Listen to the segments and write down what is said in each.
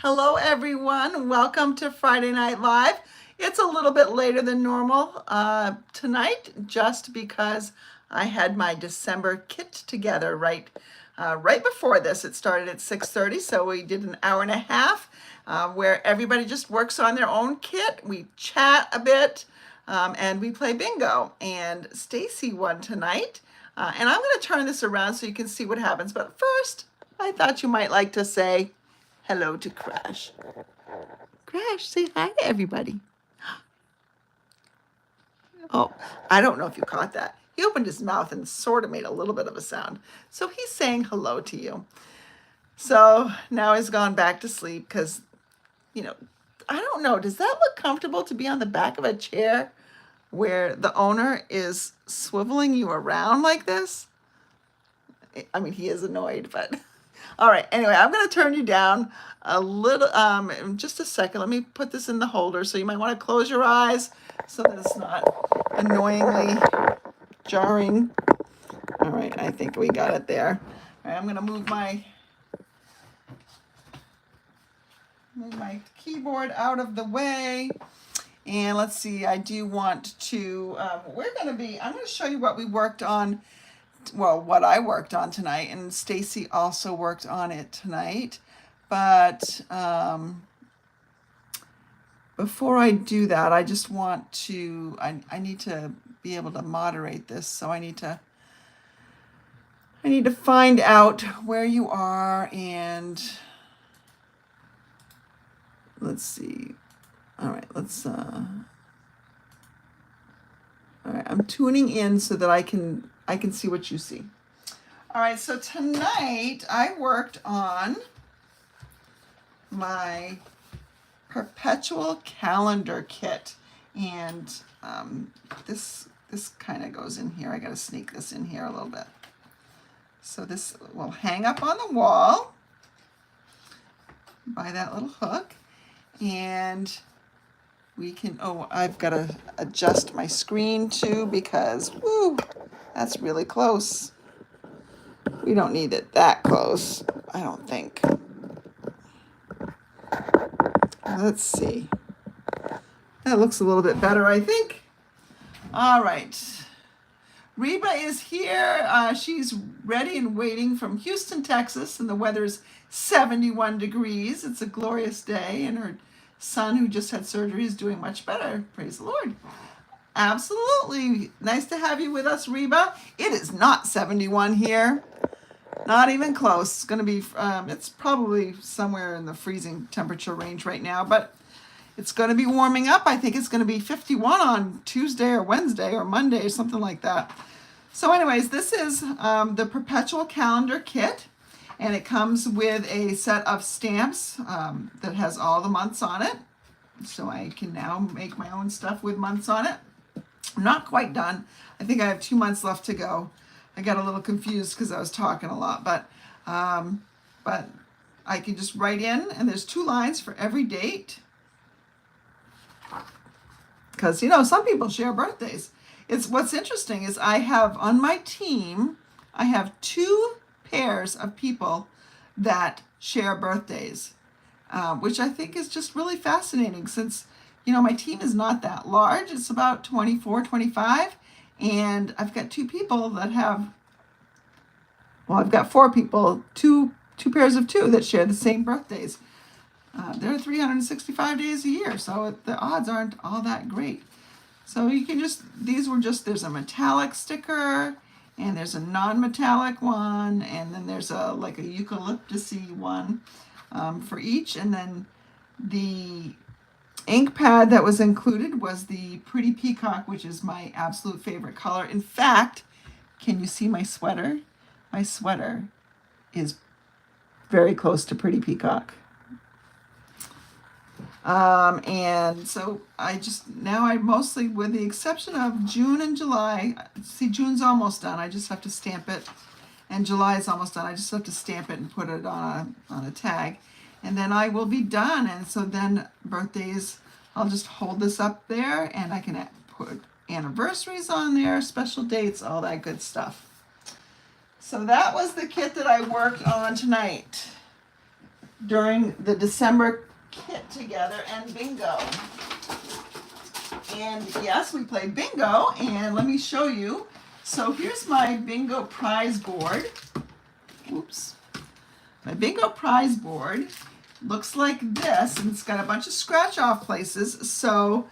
Hello, everyone. Welcome to Friday Night Live. It's a little bit later than normal tonight, just because I had my December kit together right before this. It started at 6:30, so we did an hour and a half where everybody just works on their own kit. We chat a bit, and we play bingo. And Stacy won tonight, and I'm going to turn this around so you can see what happens. But first, I thought you might like to say hello to Crash. Crash, say hi to everybody. Oh, I don't know if you caught that. He opened his mouth and sort of made a little bit of a sound. So he's saying hello to you. So now he's gone back to sleep because, you know, I don't know. Does that look comfortable to be on the back of a chair where the owner is swiveling you around like this? I mean, he is annoyed, but all right. Anyway, I'm going to turn you down a little, in just a second. Let me put this in the holder. So you might want to close your eyes so that it's not annoyingly jarring. All right. I think we got it there. All right. I'm going to move my keyboard out of the way. And let's see, I do want to, I'm going to show you what we worked on, well, what I worked on tonight, and Stacy also worked on it tonight. But before I do that, I just want to, I need to be able to moderate this, so I need to find out where you are, and let's see. All right, all right, I'm tuning in so that I can see what you see. All right, so tonight I worked on my perpetual calendar kit, and this kind of goes in here. I got to sneak this in here a little bit. So this will hang up on the wall by that little hook, and we can, oh, I've got to adjust my screen too because, woo, that's really close. We don't need it that close, I don't think. Let's see. That looks a little bit better, I think. All right. Reba is here. She's ready and waiting from Houston, Texas, and the weather's 71 degrees. It's a glorious day, and her son, who just had surgery, is doing much better. Praise the Lord. Absolutely. Nice to have you with us, Reba. It is not 71 here. Not even close. It's going to be, it's probably somewhere in the freezing temperature range right now, but it's going to be warming up. I think it's going to be 51 on Tuesday or Wednesday or Monday or something like that. So anyways, this is the Perpetual Calendar Kit, and it comes with a set of stamps that has all the months on it. So I can now make my own stuff with months on it. I'm not quite done. I think I have 2 months left to go. I got a little confused because I was talking a lot, but I can just write in, and there's 2 lines for every date. Because, some people share birthdays. What's interesting is I have on my team, I have 2 pairs of people that share birthdays, which I think is just really fascinating since, my team is not that large. It's about 24, 25. And I've got 2 people that I've got 4 people, two pairs of 2 that share the same birthdays. There are 365 days a year, so the odds aren't all that great. So you can there's a metallic sticker, and there's a non-metallic one, and then there's a eucalyptus-y one for each. And then the ink pad that was included was the Pretty Peacock, which is my absolute favorite color. In fact, can you see my sweater? My sweater is very close to Pretty Peacock. And so I mostly, with the exception of June and July, see, June's almost done. I just have to stamp it. And July is almost done. I just have to stamp it and put it on a tag. And then I will be done. And so then birthdays, I'll just hold this up there, and I can put anniversaries on there, special dates, all that good stuff. So that was the kit that I worked on tonight. during the December kit together and bingo. And yes, we played bingo, and let me show you. So here's my bingo prize board. Oops. My bingo prize board looks like this, and it's got a bunch of scratch off places. So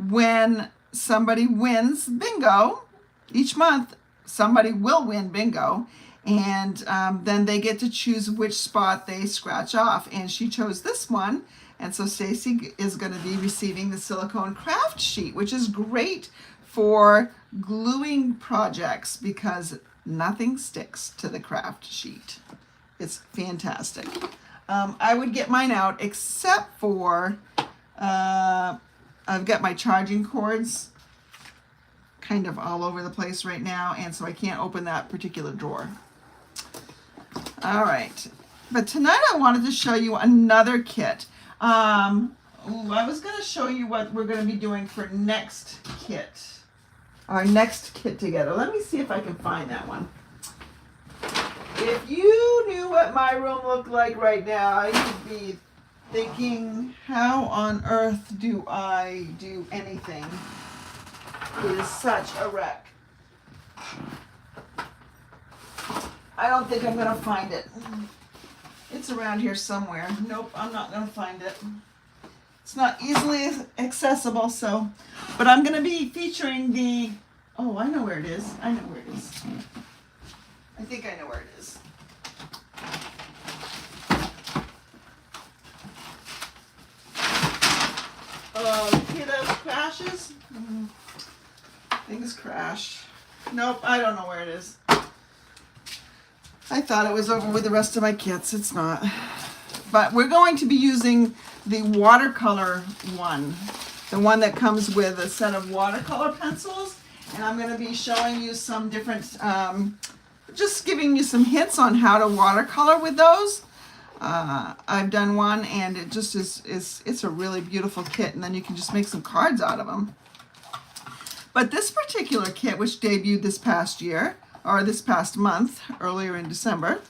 when somebody wins bingo, each month somebody will win bingo, and then they get to choose which spot they scratch off. And she chose this one, and so Stacy is going to be receiving the silicone craft sheet, which is great for gluing projects because nothing sticks to the craft sheet. It's fantastic. I would get mine out, except for I've got my charging cords kind of all over the place right now, and so I can't open that particular drawer. All right, but tonight I wanted to show you another kit. I was going to show you what we're going to be doing for next kit, our next kit together. Let me see if I can find that one. If you knew what my room looked like right now, you'd be thinking, how on earth do I do anything? It is such a wreck. I don't think I'm going to find it. It's around here somewhere. Nope, I'm not going to find it. It's not easily accessible, so. But I'm going to be featuring the, oh, I know where it is. I know where it is. I think I know where it is. Oh, you hear those crashes? Things crash. Nope, I don't know where it is. I thought it was over with the rest of my kits. It's not. But we're going to be using the watercolor one. The one that comes with a set of watercolor pencils. And I'm going to be showing you some different, just giving you some hints on how to watercolor with those. I've done one, and it just it's a really beautiful kit, and then you can just make some cards out of them. But this particular kit, which debuted this past year, or this past month, earlier in December,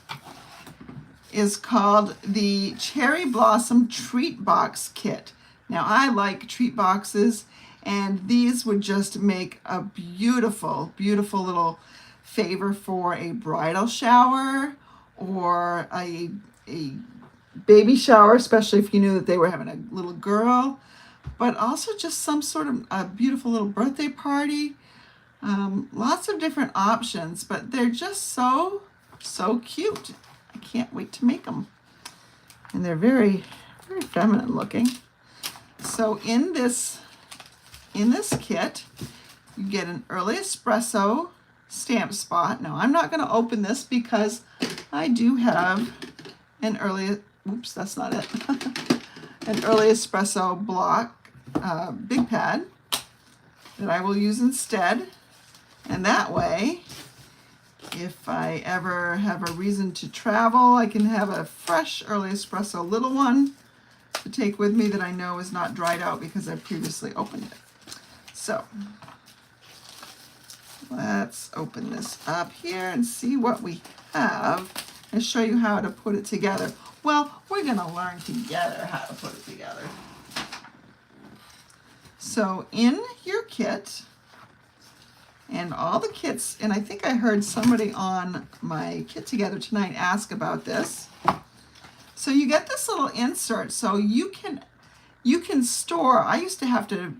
is called the Cherry Blossom Treat Box Kit. Now, I like treat boxes, and these would just make a beautiful, beautiful little favor for a bridal shower or a baby shower, especially if you knew that they were having a little girl, but also just some sort of a beautiful little birthday party. Lots of different options, but they're just so cute. I can't wait to make them. And they're very, very feminine looking. So in this kit, you get an early espresso stamp spot. Now, I'm not going to open this because I do have an early, oops, that's not it, an early espresso block, big pad that I will use instead. And that way, if I ever have a reason to travel, I can have a fresh early espresso little one to take with me that I know is not dried out because I previously opened it. So let's open this up here and see what we have and show you how to put it together. Well, we're going to learn together how to put it together. So in your kit, and all the kits, and I think I heard somebody on my Kit Together tonight ask about this. So you get this little insert, so you can store. I used to have to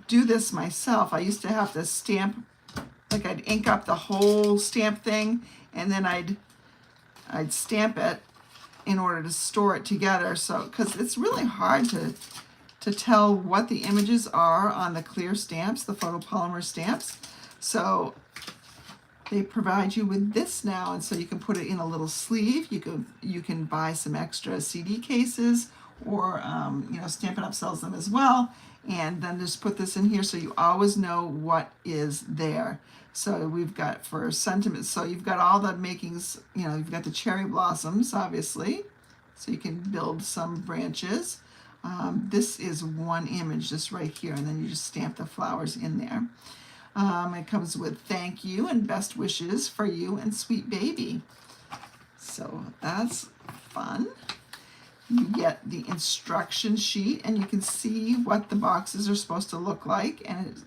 do this myself. I used to have to stamp, like I'd ink up the whole stamp thing, and then I'd stamp it in order to store it together. So because it's really hard to tell what the images are on the clear stamps, the photopolymer stamps. So they provide you with this now, and so you can put it in a little sleeve. You can buy some extra CD cases, or Stampin' Up! Sells them as well, and then just put this in here so you always know what is there. So we've got for sentiment. So you've got all the makings. You've got the cherry blossoms, obviously, so you can build some branches. This is one image just right here, and then you just stamp the flowers in there. It comes with thank you and best wishes for you and sweet baby. So that's fun. You get the instruction sheet and you can see what the boxes are supposed to look like. And it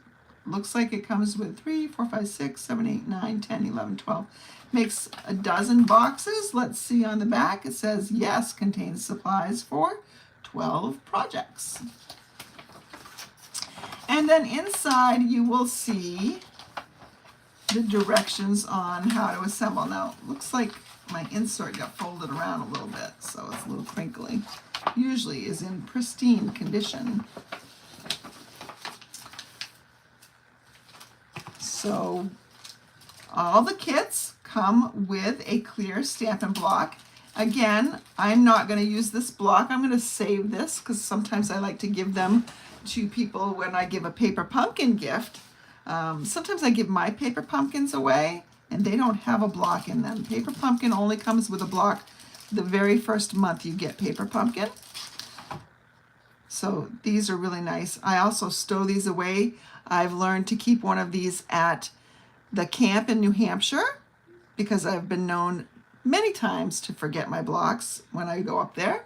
looks like it comes with 3, 4, 5, 6, 7, 8, 9, 10, 11, 12. Makes a dozen boxes. Let's see on the back. It says, yes, contains supplies for 12 projects. And then inside you will see the directions on how to assemble. Now, it looks like my insert got folded around a little bit, so it's a little crinkly. Usually is in pristine condition. So all the kits come with a clear Stampin' Block. Again, I'm not going to use this block. I'm going to save this because sometimes I like to give them to people when I give a paper pumpkin gift. Sometimes I give my paper pumpkins away and they don't have a block in them. Paper pumpkin only comes with a block the very first month you get paper pumpkin. So these are really nice. I also stow these away. I've learned to keep one of these at the camp in New Hampshire because I've been known many times to forget my blocks when I go up there.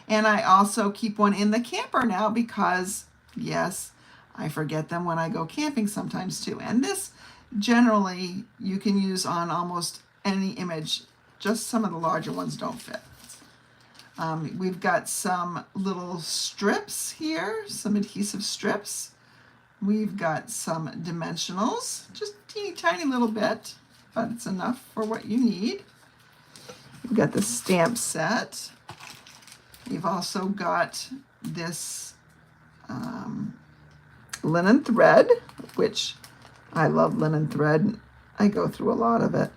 And I also keep one in the camper now because, yes, I forget them when I go camping sometimes too. And this generally you can use on almost any image. Just some of the larger ones don't fit. We've got some little strips here, some adhesive strips. We've got some dimensionals, just a teeny tiny little bit, but it's enough for what you need. We've got the stamp set. We've also got this linen thread, which I love linen thread. I go through a lot of it.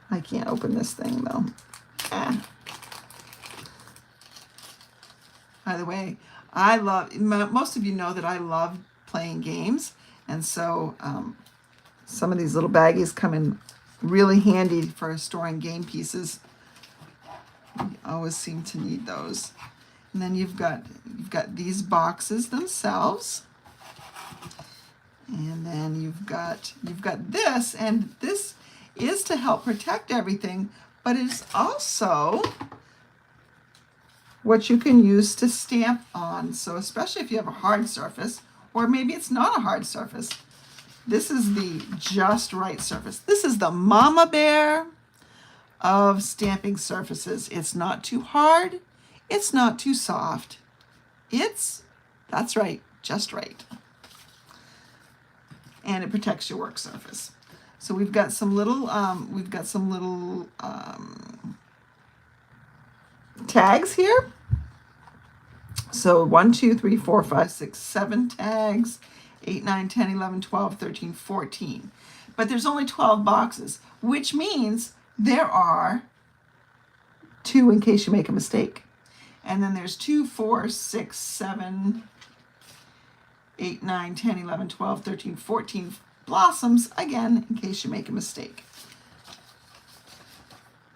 I can't open this thing though. By the way, I love, most of you know that I love playing games, and so some of these little baggies come in really handy for storing game pieces. You always seem to need those. And then you've got these boxes themselves. And then you've got this, and this is to help protect everything, but it's also what you can use to stamp on. So especially if you have a hard surface, or maybe it's not a hard surface, this is the just right surface. This is the mama bear of stamping surfaces. It's not too hard. It's not too soft. That's right, just right. And it protects your work surface. So we've got some little tags here. So 1, 2, 3, 4, 5, 6, 7 tags, 8, 9, 10, 11, 12, 13, 14. But there's only 12 boxes, which means there are 2 in case you make a mistake. And then there's 2, 4, 6, 7, 8, 9, 10, 11, 12, 13, 14 blossoms, again, in case you make a mistake.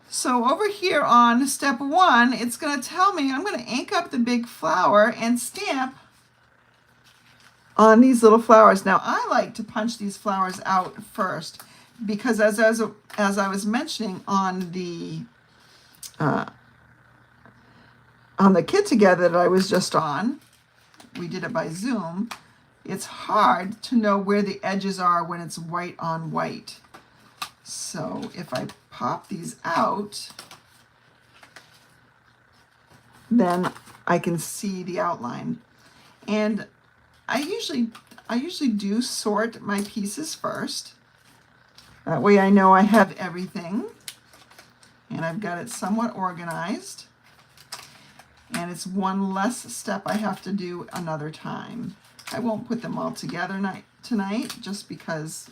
So over here on step 1, it's going to tell me I'm going to ink up the big flower and stamp on these little flowers. Now, I like to punch these flowers out first because as I was mentioning on the Kit Together that I was just on, we did it by Zoom, it's hard to know where the edges are when it's white on white. So if I pop these out, then I can see the outline. And I usually do sort my pieces first. That way I know I have everything and I've got it somewhat organized. And it's one less step I have to do another time. I won't put them all together tonight just because,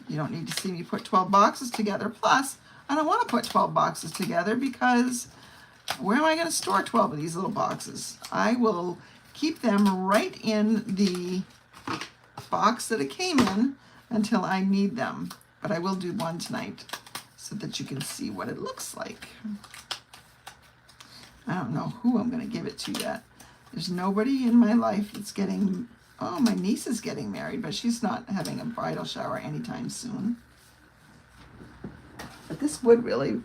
you don't need to see me put 12 boxes together. Plus, I don't want to put 12 boxes together because where am I going to store 12 of these little boxes? I will keep them right in the box that it came in until I need them. But I will do one tonight so that you can see what it looks like. I don't know who I'm going to give it to yet. There's nobody in my life that's getting, oh, my niece is getting married, but she's not having a bridal shower anytime soon. But this would really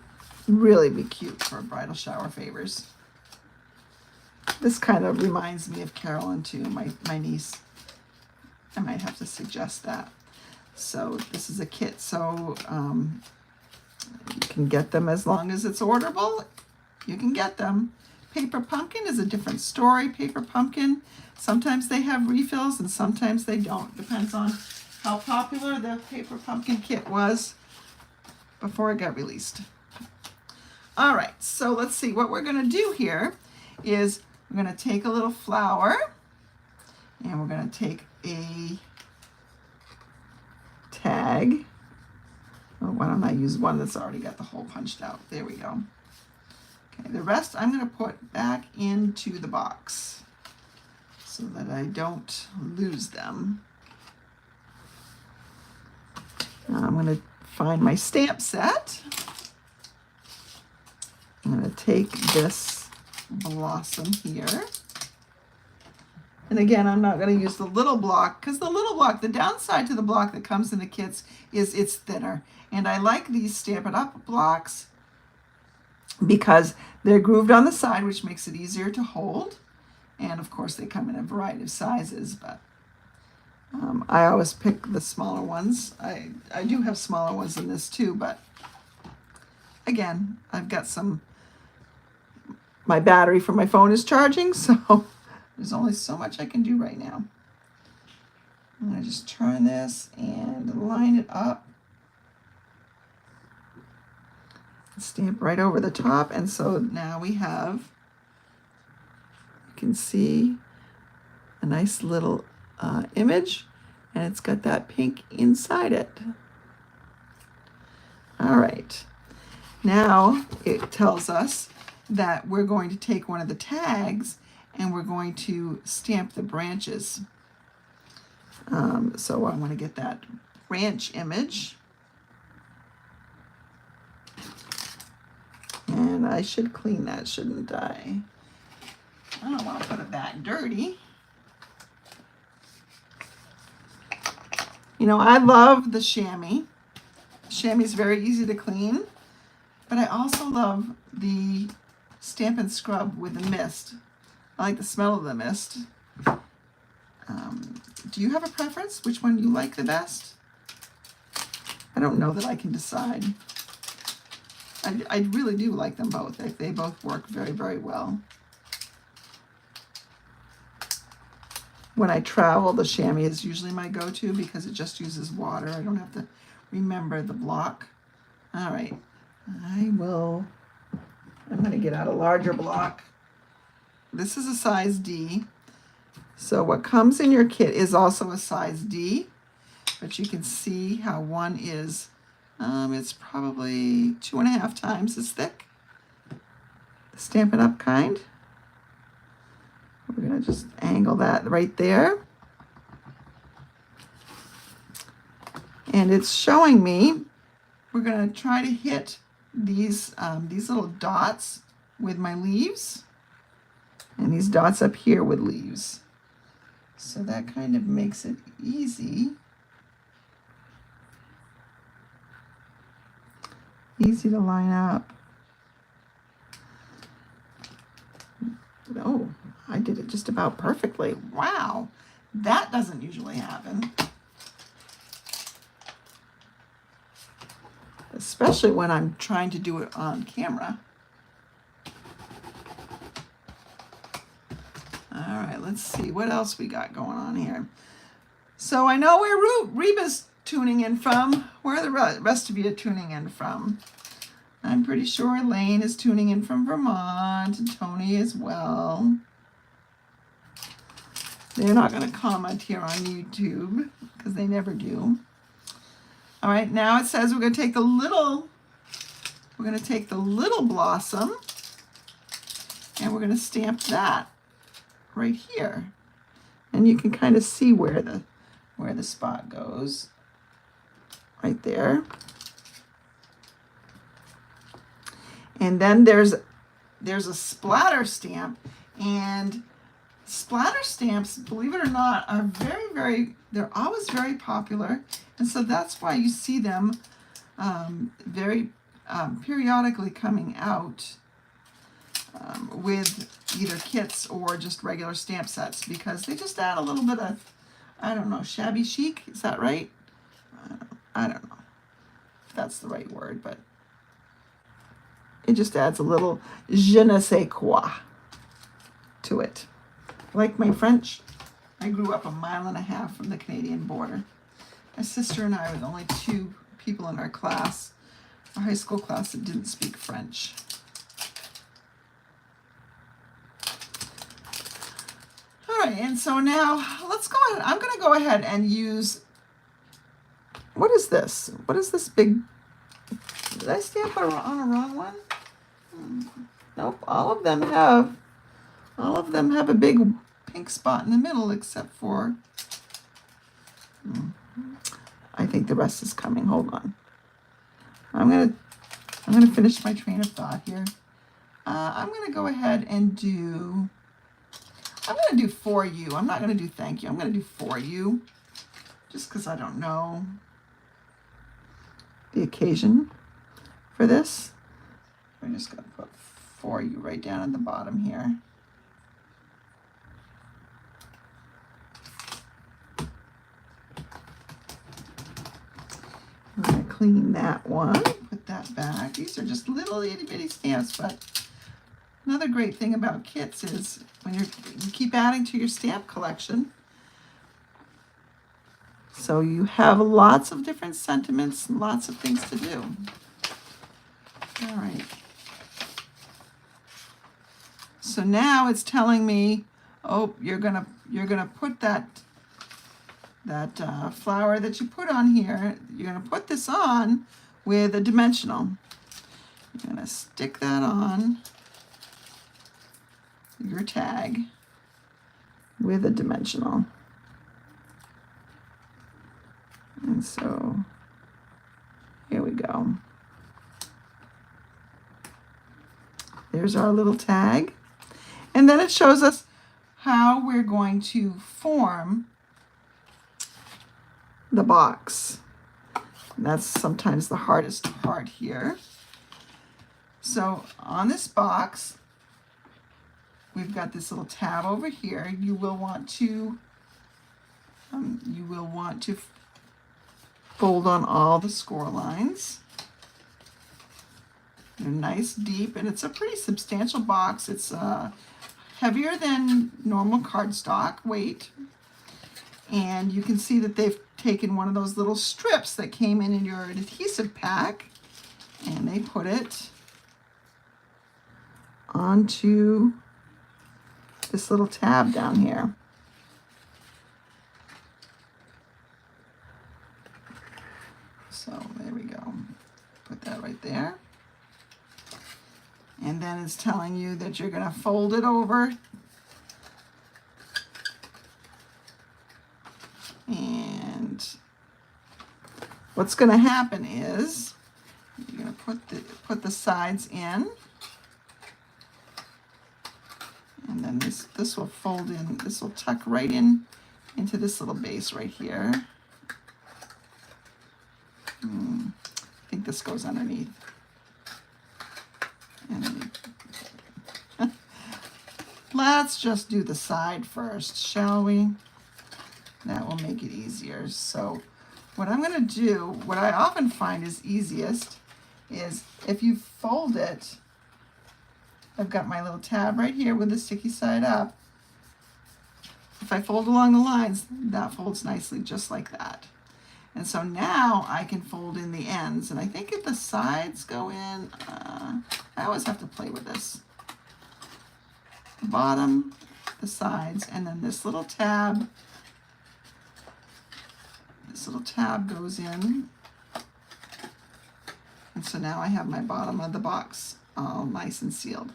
really be cute for bridal shower favors. This kind of reminds me of Carolyn too, my niece. I might have to suggest that. So this is a kit, so you can get them as long as it's orderable. You can get them. Paper Pumpkin is a different story. Paper Pumpkin, sometimes they have refills and sometimes they don't. Depends on how popular the Paper Pumpkin kit was before it got released. All right, so let's see. What we're going to do here is we're going to take a little flour and we're going to take a tag. Oh, why don't I use one that's already got the hole punched out? There we go. Okay, the rest I'm going to put back into the box so that I don't lose them. Now I'm going to find my stamp set. I'm going to take this blossom here. And again, I'm not going to use the little block because the little block, the downside to the block that comes in the kits is it's thinner. And I like these Stampin' Up! Blocks because they're grooved on the side, which makes it easier to hold. And of course, they come in a variety of sizes, but I always pick the smaller ones. I do have smaller ones in this too, but again, I've got my battery for my phone is charging, so there's only so much I can do right now. I'm going to just turn this and line it up. Stamp right over the top, and so now we have, you can see a nice little image, and it's got that pink inside it. All right, now it tells us that we're going to take one of the tags and we're going to stamp the branches. So I want to get that branch image. And I should clean that, shouldn't I? I don't want to put it back dirty. You know, I love the chamois. Chamois is very easy to clean, but I also love the Stampin' Scrub with the mist. I like the smell of the mist. Do you have a preference? Which one you like the best? I don't know that I can decide. I really do like them both. They both work very, very well. When I travel, the chamois is usually my go-to because it just uses water. I don't have to remember the block. All right, I'm going to get out a larger block. This is a size D. So what comes in your kit is also a size D, but you can see how one is, it's probably 2.5 times as thick. The Stampin' Up! Kind. We're going to just angle that right there. And it's showing me, we're going to try to hit these little dots with my leaves, and these dots up here with leaves. So that kind of makes it easy. Easy to line up. Oh, I did it just about perfectly. Wow, that doesn't usually happen. Especially when I'm trying to do it on camera. All right, let's see what else we got going on here. So I know where Reba's tuning in from. Where are the rest of you tuning in from? I'm pretty sure Lane is tuning in from Vermont, and Tony as well. They're not going to comment here on YouTube because they never do. All right, now it says we're going to take the little blossom and we're going to stamp that right here. And you can kind of see where the spot goes right there. And then there's a splatter stamp, and splatter stamps, believe it or not, are they're always very popular. And so that's why you see them very periodically coming out with either kits or just regular stamp sets, because they just add a little bit of, I don't know, shabby chic, is that right? I don't know if that's the right word, but it just adds a little je ne sais quoi to it. Like my French, I grew up 1.5 miles from the Canadian border. My sister and I were the only 2 people in our class, our high school class, that didn't speak French. All right, and so now let's go ahead. I'm going to go ahead and use, what is this? What is this big, did I stamp on a wrong one? Nope, all of them have a big pink spot in the middle, except for, I think the rest is coming. Hold on. I'm gonna finish my train of thought here. I'm gonna go ahead and do, I'm gonna do for you. I'm not gonna do thank you. I'm gonna do for you, just because I don't know the occasion for this. I'm just gonna put for you right down at the bottom here. I'm gonna clean that one, put that back. These are just little itty bitty stamps, but another great thing about kits is when you keep adding to your stamp collection, so you have lots of different sentiments and lots of things to do. All right. So now it's telling me, oh, you're gonna put that flower that you put on here, you're gonna put this on with a dimensional. You're gonna stick that on your tag with a dimensional. And so here we go. There's our little tag. And then it shows us how we're going to form the box. And that's sometimes the hardest part here. So on this box, we've got this little tab over here. You will want to fold on all the score lines. They're nice, deep, and it's a pretty substantial box. It's heavier than normal cardstock weight. And you can see that they've taken one of those little strips that came in your adhesive pack, and they put it onto this little tab down here. So there we go. Put that right there. And then it's telling you that you're going to fold it over. And what's going to happen is you're going to put the sides in. And then this will fold in. This will tuck right in into this little base right here. I think this goes underneath. Let's just do the side first, shall we? That will make it easier. So what I'm going to do, what I often find is easiest, is if you fold it, I've got my little tab right here with the sticky side up. If I fold along the lines, that folds nicely just like that. And so now I can fold in the ends. And I think if the sides go in, I always have to play with this. The bottom, the sides, and then this little tab. This little tab goes in. And so now I have my bottom of the box all nice and sealed.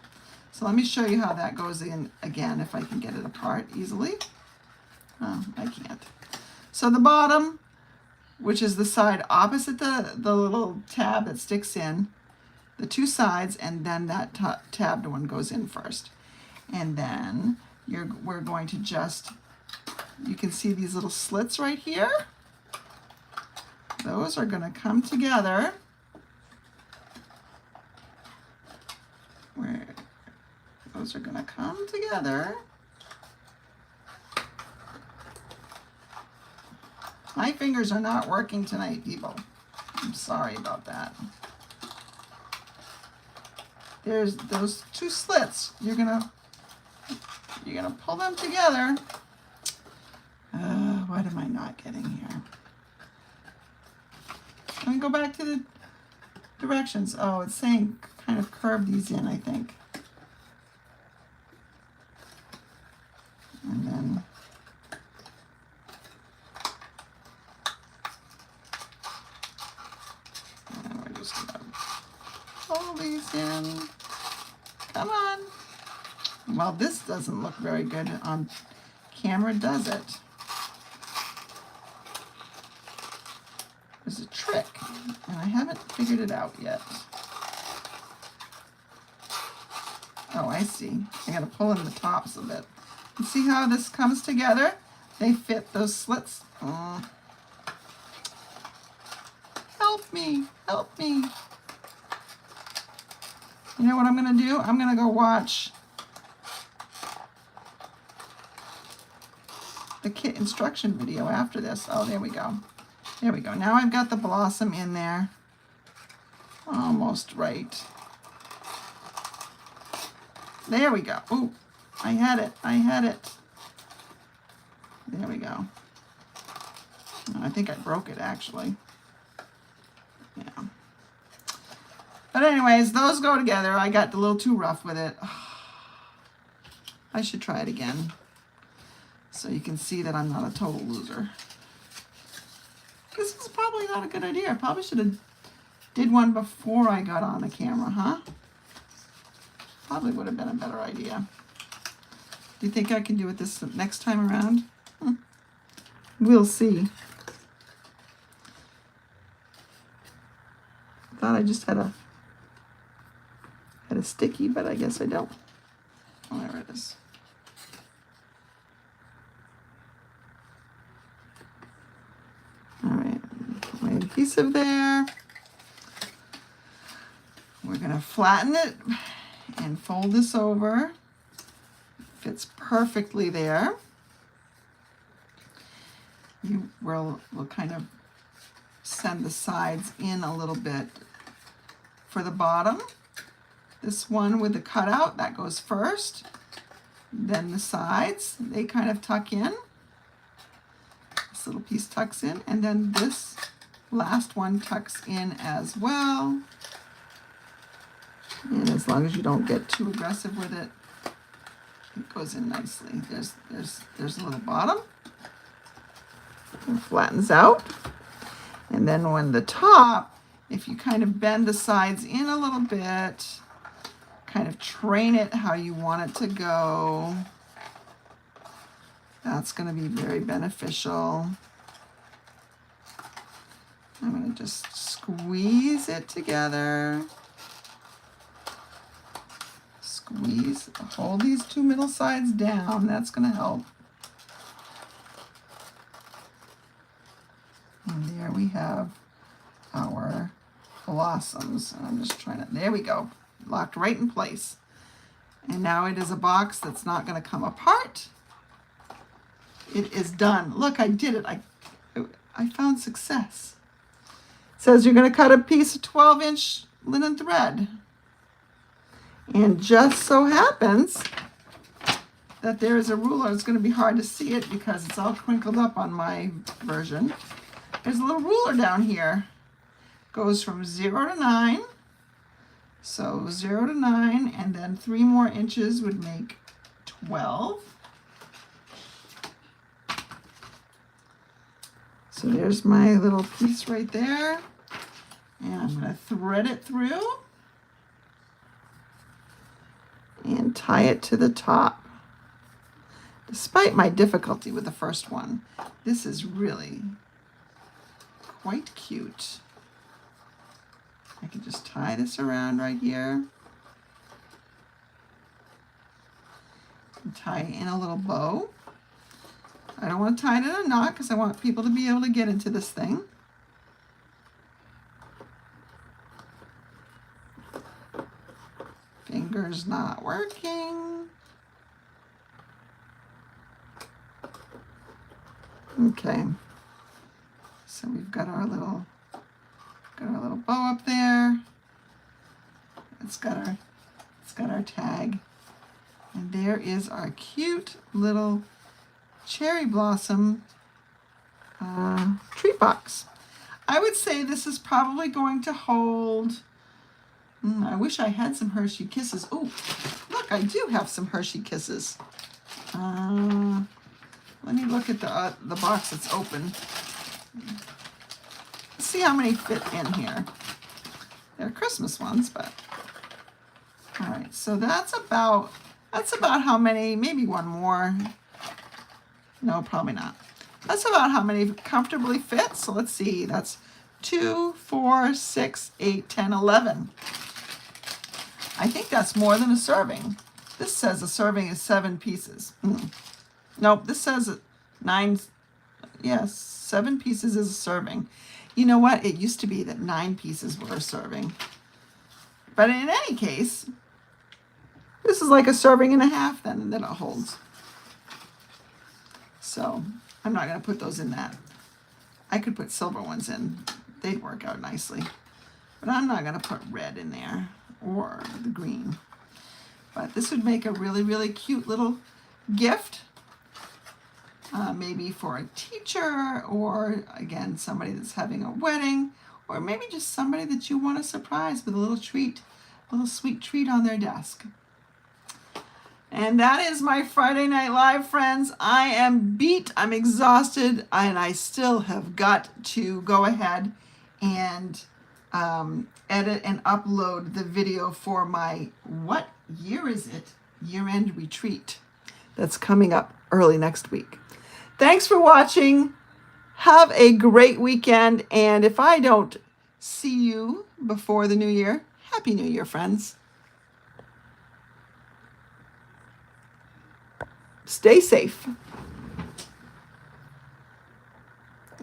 So let me show you how that goes in again, if I can get it apart easily. Oh, I can't. So the bottom, which is the side opposite the little tab that sticks in, the two sides, and then that tabbed one goes in first. And then we're going to just, you can see these little slits right here. Those are going to come together Those are gonna come together. My fingers are not working tonight, people. I'm sorry about that. There's those two slits. You're gonna pull them together. What am I not getting here? Let me go back to the directions. Oh, it's saying kind of curve these in, I think. And then we're just gonna pull these in. Come on. Well, this doesn't look very good on camera, does it? There's a trick, and I haven't figured it out yet. Oh, I see. I gotta pull in the tops a bit. And see how this comes together? They fit those slits. Help me, help me. You know what I'm gonna do? I'm gonna go watch the kit instruction video after this. Oh, there we go. There we go. Now I've got the blossom in there. Almost right. There we go. Ooh, I had it. I had it. There we go. I think I broke it, actually. Yeah. But anyways, those go together. I got a little too rough with it. I should try it again, so you can see that I'm not a total loser. This is probably not a good idea. I probably should have did one before I got on the camera, huh? Probably would have been a better idea. Do you think I can do it this next time around? We'll see. Thought I just had a sticky, but I guess I don't. Oh, there it is. All right, put my adhesive there. We're gonna flatten it and fold this over. Fits perfectly there. We'll kind of send the sides in a little bit for the bottom. This one with the cutout, that goes first. Then the sides, they kind of tuck in. This little piece tucks in, and then this last one tucks in as well. And as long as you don't get too aggressive with it, it goes in nicely. There's a little bottom. It flattens out. And then when the top, if you kind of bend the sides in a little bit, kind of train it how you want it to go, that's going to be very beneficial. I'm going to just squeeze it together. Squeeze, hold these two middle sides down. That's going to help. And there we have our blossoms. And I'm just trying to, there we go. Locked right in place. And now it is a box that's not going to come apart. It is done. Look, I did it. I found success. It says you're going to cut a piece of 12-inch linen thread. And just so happens that there is a ruler. It's going to be hard to see it because it's all crinkled up on my version. There's a little ruler down here. Goes from 0 to 9. So 0 to 9, and then 3 more inches would make 12. So there's my little piece right there. And I'm going to thread it through and tie it to the top. Despite my difficulty with the first one, this is really quite cute. I can just tie this around right here. And tie in a little bow. I don't want to tie it in a knot because I want people to be able to get into this thing. camera's not working. Okay. So we've got our little bow up there. It's got our tag. And there is our cute little cherry blossom treat box. I would say this is probably going to hold, I wish I had some Hershey Kisses. Oh, look, I do have some Hershey Kisses. Let me look at the box that's open. Let's see how many fit in here. They're Christmas ones, but all right. So that's about how many. Maybe one more. No, probably not. That's about how many comfortably fit. So let's see. That's 2, 4, 6, 8, 10, 11. I think that's more than a serving. This says a serving is 7 pieces. Nope, this says 9. Yes, 7 pieces is a serving. You know what? It used to be that 9 pieces were a serving. But in any case, this is like a serving and a half then that it holds. So I'm not going to put those in that. I could put silver ones in. They'd work out nicely. But I'm not going to put red in there or the green. But this would make a really, really cute little gift. Maybe for a teacher, or again, somebody that's having a wedding, or maybe just somebody that you want to surprise with a little treat, a little sweet treat on their desk. And that is my Friday Night Live, friends. I am beat, I'm exhausted, and I still have got to go ahead and edit and upload the video for my, what year is it, year-end retreat that's coming up early next week. Thanks for watching. Have a great weekend. And if I don't see you before the new year, Happy New Year, friends. Stay safe.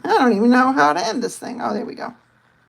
I don't even know how to end this thing. Oh, there we go.